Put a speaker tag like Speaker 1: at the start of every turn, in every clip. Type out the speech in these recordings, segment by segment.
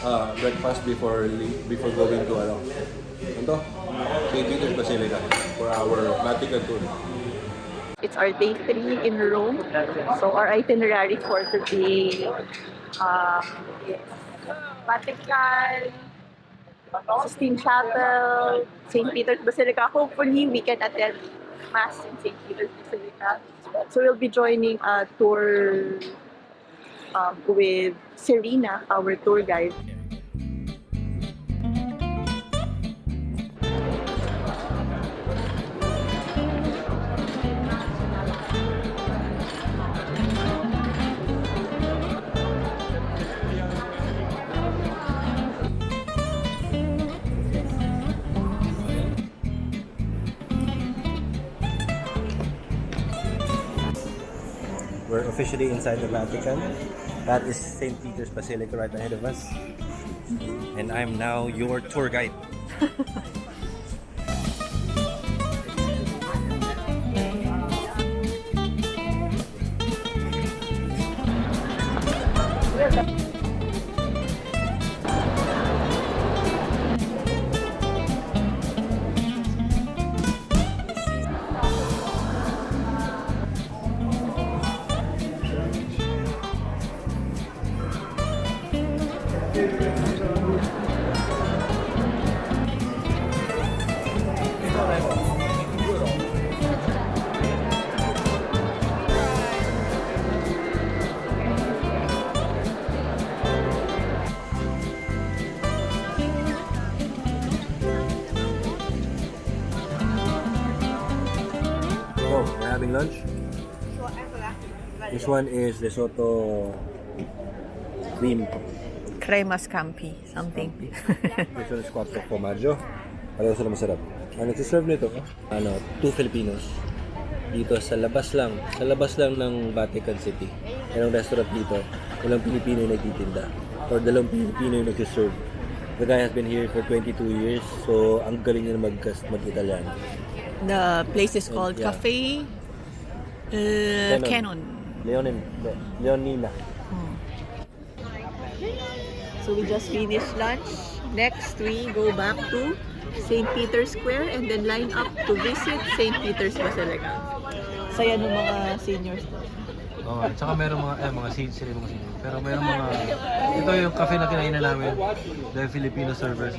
Speaker 1: breakfast before going to St. Peter's Basilica for our Vatican tour.
Speaker 2: It's our day 3 in Rome. So our itinerary for today is Vatican, Sistine Chapel, St. Peter's Basilica. Hopefully, we can attend Mass in St. Peter's Basilica. So we'll be joining a tour with Serena, our tour guide.
Speaker 3: We're officially inside the Vatican. That is St. Peter's Basilica right ahead of us. And I'm now your tour guide. Oh, we're having lunch. This one is risotto cream.
Speaker 2: Crema scampi, something.
Speaker 3: This one is quattro formaggio. Pareho sila masarap. Ang nagsiserve nito, 2 Filipinos. Dito sa labas lang ng Vatican City. Merong restaurant dito, walang Pilipino yung nagtitinda. Or dalawang Pilipino yung nagsiserve. The guy has been here for 22 years, so ang galing niya mag-Italiano.
Speaker 2: The place is called
Speaker 3: Yeah.
Speaker 2: Cafe Canon.
Speaker 3: Leonina.
Speaker 2: So we just finished lunch. Next, we go back to St. Peter's Square and then line up to visit St. Peter's Basilica. Saya ng mga seniors.
Speaker 4: Oh, tsaka meron mga sila mga senior. Pero meron mga ito yung cafe na kinainan namin. The Filipino servers.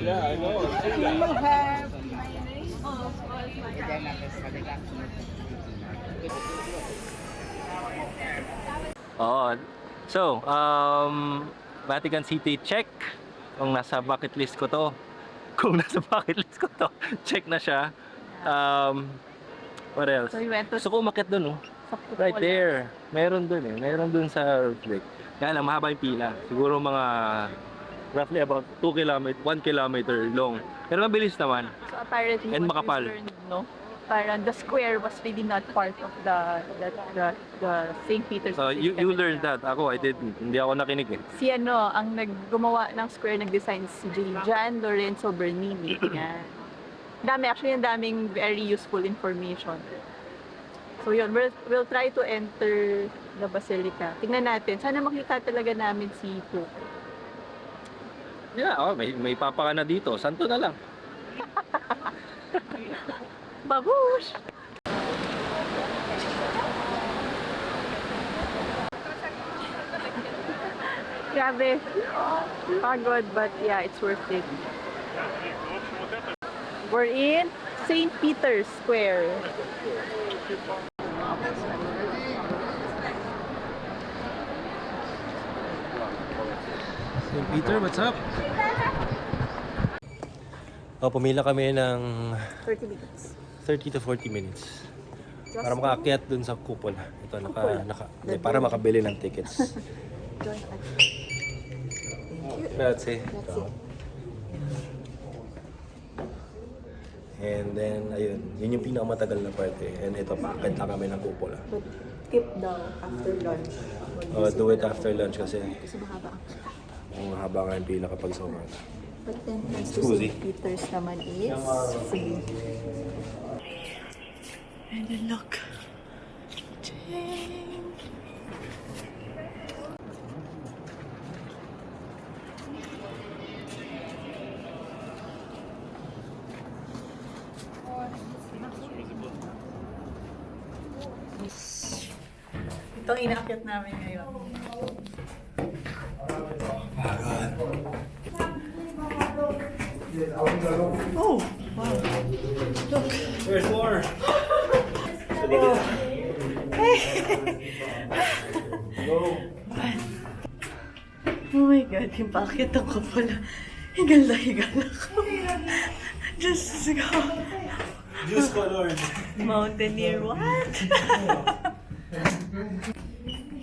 Speaker 3: Oo. So, Vatican City, check. Kung nasa bucket list ko to. Check na siya. What else?
Speaker 2: So we went to
Speaker 3: Gusto ko umakyat dun,
Speaker 2: sa
Speaker 3: Right
Speaker 2: Cupola.
Speaker 3: there. Meron dun Meron dun sa Earthquake. Kaya lang, mahaba yung pila. Siguro mga roughly about 1 kilometer long. Pero mabilis naman.
Speaker 2: So apparently,
Speaker 3: And
Speaker 2: what
Speaker 3: makapal.
Speaker 2: we learned, no? Parang the square was really not part of the St. Peter's
Speaker 3: So, you
Speaker 2: Basilica.
Speaker 3: learned that. Ako, I didn't. Hindi ako nakinig
Speaker 2: Si ang gumawa ng square, nag-design si Gian Lorenzo Bernini. Yan. Actually, ang daming very useful information. So yun, we'll try to enter the Basilica. Tingnan natin. Sana makita talaga namin si Pope.
Speaker 3: Yeah, may papa ka na dito. Santo na lang.
Speaker 2: Babush! Grabe. Pagod, but yeah, it's worth it. We're in St. Peter's Square.
Speaker 4: St. Peter, what's up?
Speaker 3: Pumila kami ng
Speaker 2: 30 minutes.
Speaker 3: 30 to 40 minutes.
Speaker 2: Just
Speaker 3: Para makaakyat dun sa cupola. Ito, para makabili ng tickets.
Speaker 2: join us.
Speaker 3: Grazie.
Speaker 2: That's it.
Speaker 3: And then, ayun. Yun yung pinakamatagal na parte. And ito, paakyat na kami ng cupola.
Speaker 2: But skip daw after lunch.
Speaker 3: Do it after lunch kasi
Speaker 2: Kasi mahaba ang
Speaker 3: mahaba nga yung pila kapag sa umaga.
Speaker 2: But then, next to
Speaker 3: Suzy.
Speaker 2: St. Peter's naman is free. And then look. Dang. Ito ang inaakyat namin ngayon. Oh, wow. Look.
Speaker 3: There's more!
Speaker 2: Oh my God, yung packet ako pala. Higal na higal ako. Just go.
Speaker 3: Juice colored!
Speaker 2: Mountaineer, what?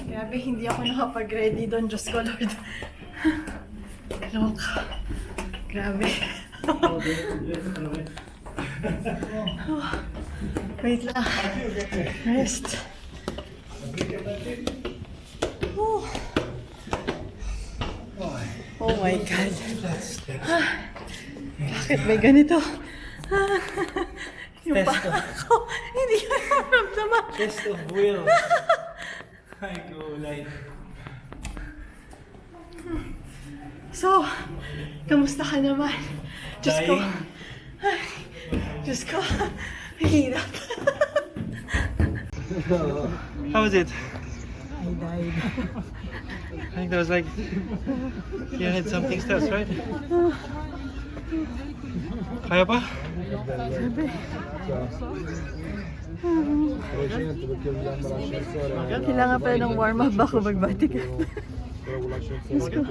Speaker 2: Grabe, hindi ako nakapag-ready doon. Diyos ko, Lord. Look. Grabe. Wait lang. Rest. Oh. Oh my God. Bakit may ganito? Yung pa ako, hindi ko naramdaman.
Speaker 3: Test of will! Ay, gulay.
Speaker 2: So, kamusta ka naman? Diyos ko.
Speaker 3: Dying?
Speaker 2: Ay, Diyos ko. Hirap.
Speaker 4: How was it?
Speaker 2: I died.
Speaker 4: I think that was like, you had something steps, right? Kaya pa?
Speaker 2: Kailangan pa ng warm-up ako magbati ka. Diyos ko.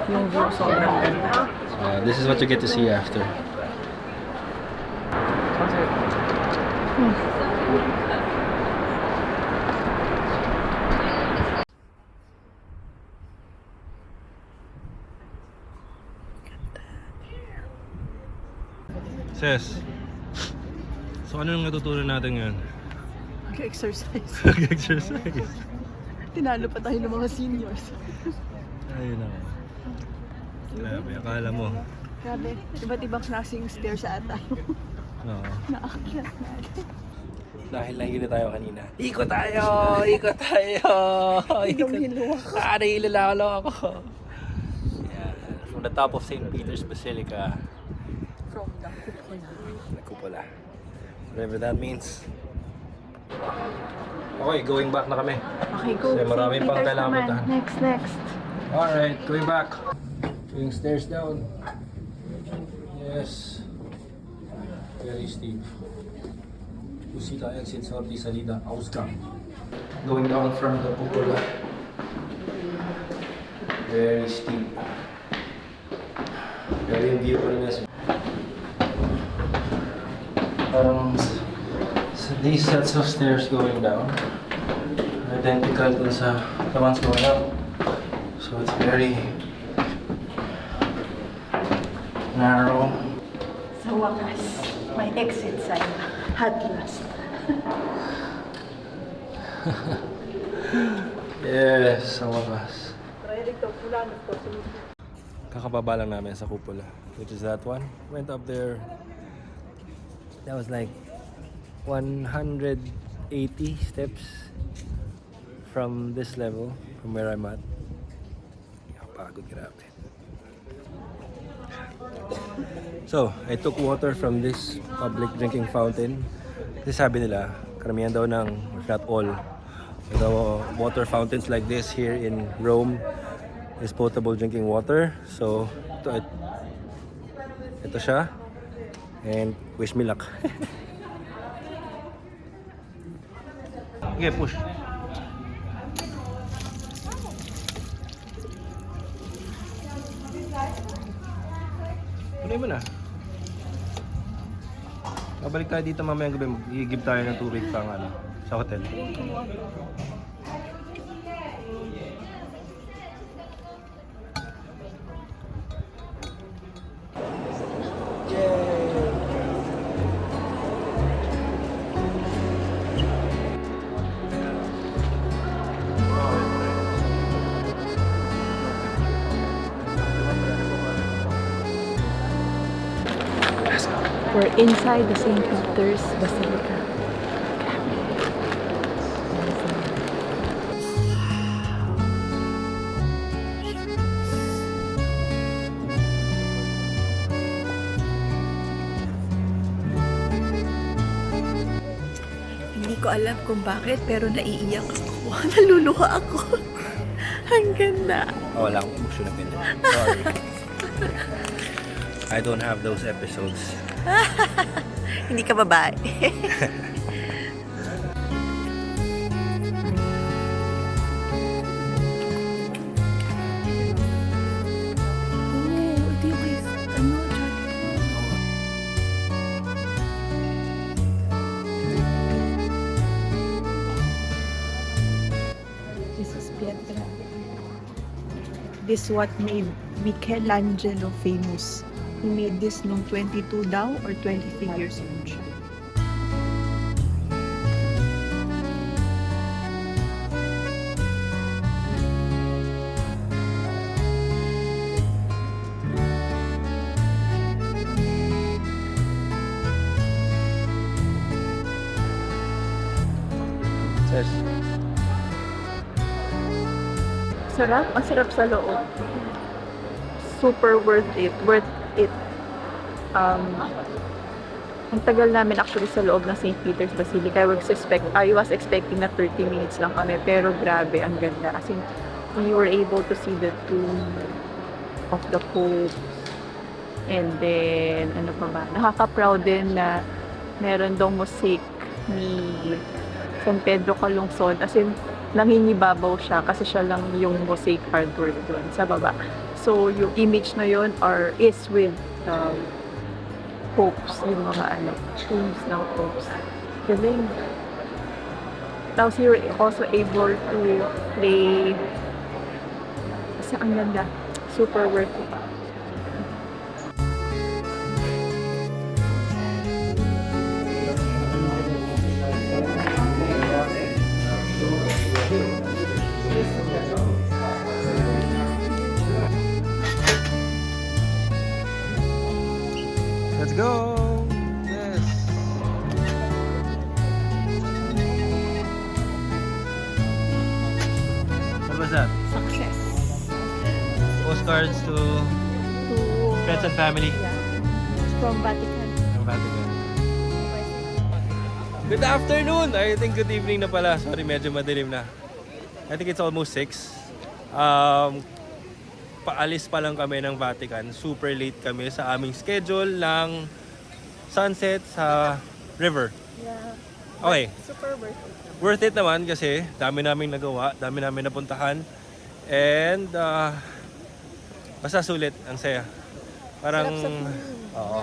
Speaker 2: Yung view sobrang ganda.
Speaker 4: This is what you get to see after. Ses, so ano nang natutunan natin ngayon?
Speaker 2: Mag-exercise.
Speaker 4: Mag-exercise.
Speaker 2: Tinalo pa tayo ng mga seniors.
Speaker 4: Ayun na. Grabe, akala mo.
Speaker 2: Grabe, iba't ibang klaseng stairs ata yung
Speaker 4: Oo.
Speaker 2: naakyat natin.
Speaker 3: Dahil nahihilo tayo kanina. Ikot tayo! Ikot tayo!
Speaker 2: Hilong-hiluwa ko.
Speaker 3: Nahihilo ako. Yeah. From the top of St. Peter's Basilica.
Speaker 2: From the cupola.
Speaker 3: The cupola. Whatever that means. Okay, going back na kami.
Speaker 2: Okay, go.
Speaker 3: Kasi marami
Speaker 2: St.
Speaker 3: pang
Speaker 2: Peter's
Speaker 3: kailangan
Speaker 2: naman.
Speaker 3: puntahan.
Speaker 2: Next.
Speaker 3: Alright, going back. Yung stairs down. Yes. Very steep. Usita exit sortie salida Ausgang. Going down from the cupola. Very steep. Pero yung view pa rin is parang so these sets of stairs going down identical dun sa the ones going up. So it's very narrow.
Speaker 2: Sa wakas, may exit sign. At last.
Speaker 3: Yes, sa wakas. Kakababa lang namin sa cupola, which is that one. Went up there. That was like 180 steps from this level, from where I'm at. Pagod, grabe. So, I took water from this public drinking fountain. Kasi sabi nila, karamihan daw ng, if not all, the water fountains like this here in Rome is potable drinking water. So, ito siya. And wish me luck.
Speaker 4: Okay, push. Ano mo na? Babalik tayo dito mamayang gabi. Mag-give tayo ng tubig pang ano, sa hotel.
Speaker 2: We're inside the St. Peter's Basilica. Hindi ko alam kung bakit pero naiiyak ako. Naluluha ako. Ang ganda.
Speaker 3: Oh, wala akong emotion na ganyan. Sorry. I don't have those episodes.
Speaker 2: Hindi ka babae. This is Pietra. This what made Michelangelo famous. He made this nung 22 daw or 23 years old siya.
Speaker 3: Yes.
Speaker 2: Sarap, ang sarap sa loob. Super worth it. Worth it. Ang tagal namin actually sa loob ng St. Peter's Basilica. I was expecting na 30 minutes lang kami. Pero grabe, ang ganda. As in, we were able to see the tomb of the Pope. And then, ano pa ba? Nakaka-proud din na meron dong mosaic ni San Pedro Calungsod. As in, nangingibabaw siya kasi siya lang yung mosaic artwork doon sa baba. So, yung image na yun is with popes, yung mga tombs ng popes. Galing. Tapos you're also able to play kasi ang ganda. Super worth it.
Speaker 4: Let's go! Yes! What was that?
Speaker 2: Success.
Speaker 4: Postcards to
Speaker 2: To
Speaker 4: friends and family
Speaker 2: from Vatican.
Speaker 4: from Vatican. Good afternoon! I think good evening na pala. Sorry, medyo madilim na. I think it's almost 6. Paalis pa lang kami ng Vatican. Super late kami sa aming schedule ng sunset sa river.
Speaker 2: Yeah.
Speaker 4: Okay.
Speaker 2: Super worth it.
Speaker 4: Worth it naman kasi dami naming nagawa, dami namin napuntahan. And basta sulit, ang saya. Parang oo.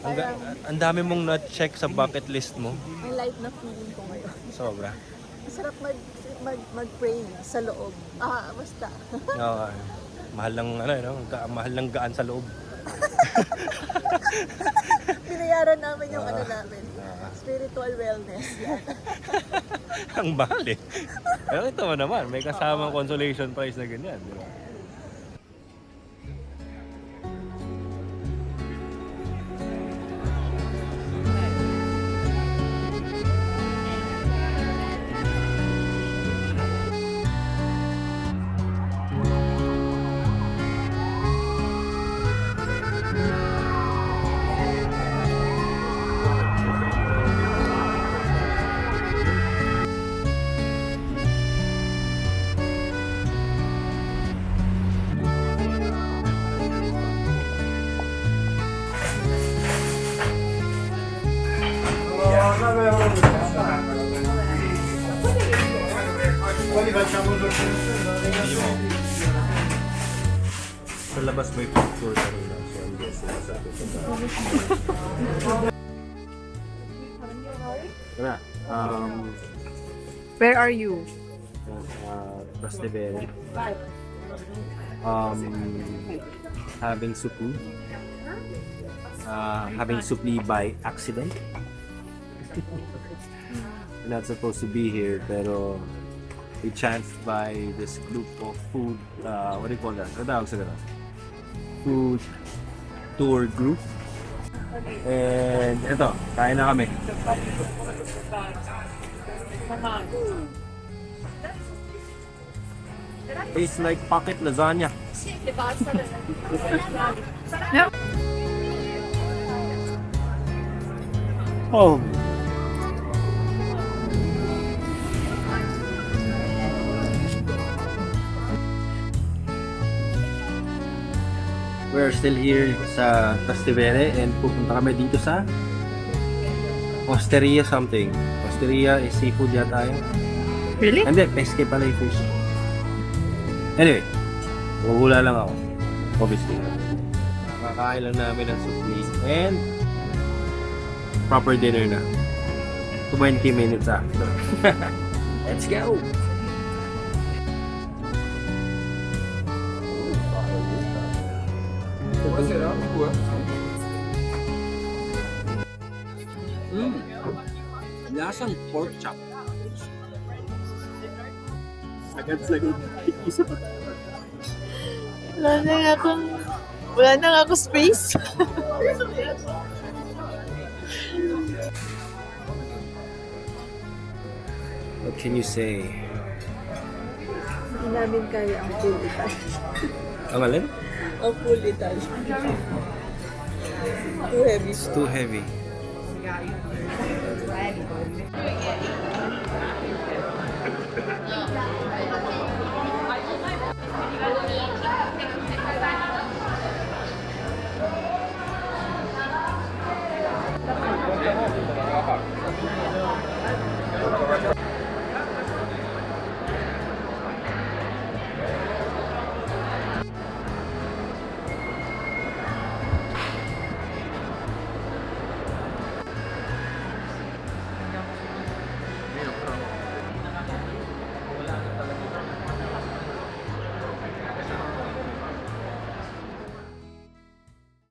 Speaker 4: Ang, ang dami mong na-check sa bucket list mo.
Speaker 2: Ang light na feeling ko ngayon.
Speaker 4: Sobra.
Speaker 2: Masarap mag-pray sa loob. Basta.
Speaker 4: Oo. Mahal ng mahal ng gaan sa loob.
Speaker 2: Binayaran namin yung namin. Spiritual wellness.
Speaker 4: Ang mahal eh. Pero ito mo naman, may kasamang consolation prize na ganyan. Di ba? Sa labas may picture kanina. So, I'm guessing sa Wala.
Speaker 2: Where are you?
Speaker 3: Trastevere. Having supli. Having supli by accident. We're not supposed to be here, pero we chanced by this group of food, what do you call that? Ano tawag sa ganun? Food tour group. And ito, kain na kami. Tastes like pocket lasagna. Oh. We're still here sa Trastevere and pupunta kami dito sa Osteria something. Osteria is seafood yata yun.
Speaker 2: Really?
Speaker 3: Hindi, pesque pala yung fish. Anyway, magugula lang ako. Obviously. Kakain lang namin ng supli and proper dinner na. 20 minutes after. Let's go! Lasang pork chop. Sagad-sagad. Isa pa.
Speaker 2: Wala na nga ako space.
Speaker 3: What can you say?
Speaker 2: Hindi namin kaya ang full Italy.
Speaker 3: Ang alin?
Speaker 2: Ang full Italy. Too heavy.
Speaker 3: It's too heavy.